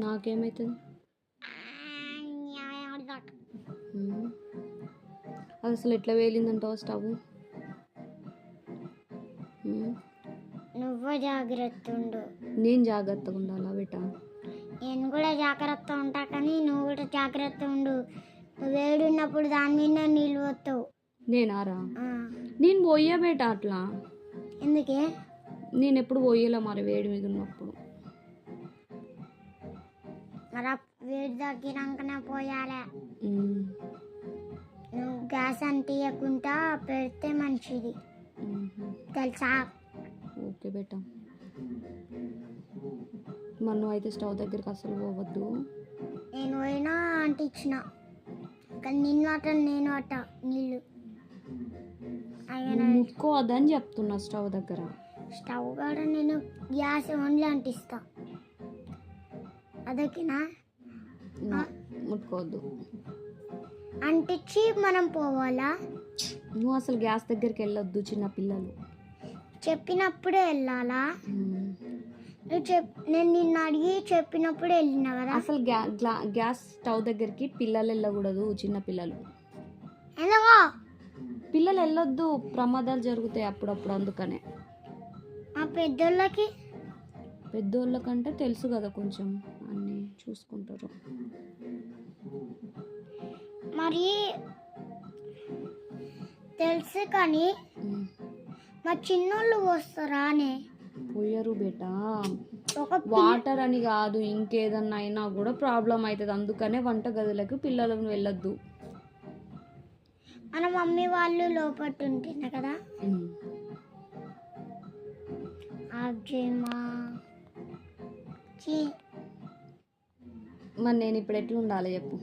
నాకేమవుతుంది? అది అసలు ఎట్లా వేలిందంటావు స్టవ్? నువ్వు జాగ్రత్త ఉండు. నేను జాగ్రత్తగా ఉండాలా బేటా? నేను కూడా జాగ్రత్త ఉంటా, కానీ నువ్వు కూడా జాగ్రత్త ఉండు. వేడి ఉన్నప్పుడు దాని మీద నీళ్ళు పోతావు. నేనారా? నేను పోయా బేటా అట్లా. ఎందుకే? నేను ఎప్పుడు పోయేలా మరి వేడి మీద ఉన్నప్పుడు. మరి వేడి తగ్గినాకనే పోయాలే. నువ్వు గ్యాస్ అంటియకుండా పెడితే మంచిది, తెలుసా? ఓకే బేటా. మరి నువ్వు అయితే స్టవ్ దగ్గరికి అసలు పోవద్దు. నేను పోయినా అంటించిన, కానీ నిన్ను అట నేను అట నీళ్ళు ముట్టుకోవద్దని చెప్తున్నా స్టవ్ దగ్గర. స్టవ్ కాడ నేను గ్యాస్ ఓన్లీ అంటిస్తా, అదొకేనా? ముట్టుకోవద్దు. అంటించి మనం పోవాలా? నువ్వు అసలు గ్యాస్ దగ్గరికి వెళ్ళొద్దు, చిన్న పిల్లలు. చెప్పినప్పుడే వెళ్ళాలా? నేను నిన్ను అడిగి చెప్పినప్పుడే వెళ్ళినా కదా. అసలు గ్యాస్ స్టవ్ దగ్గరికి పిల్లలు వెళ్ళకూడదు, చిన్న పిల్లలు. ఎందుకో? పిల్లలు వెళ్ళొద్దు, ప్రమాదాలు జరుగుతాయి అప్పుడప్పుడు, అందుకనే. ఆ పెద్దోళ్ళకంటే తెలుసు కదా, కొంచెం అన్నీ చూసుకుంటారు. మరి తెలుసు, కానీ మా చిన్నోళ్ళు పోస్తారా అనే? పోయరు బేటా. వాటర్ అని కాదు, ఇంకేదన్నా అయినా కూడా ప్రాబ్లం అవుతుంది, అందుకనే వంట గదులకు పిల్లలను వెళ్ళొద్దు. మన మమ్మీ వాళ్ళు లోపల ఉంటున్నా కదా. మరి నేను ఇప్పుడు ఎట్లా ఉండాలి చెప్పు?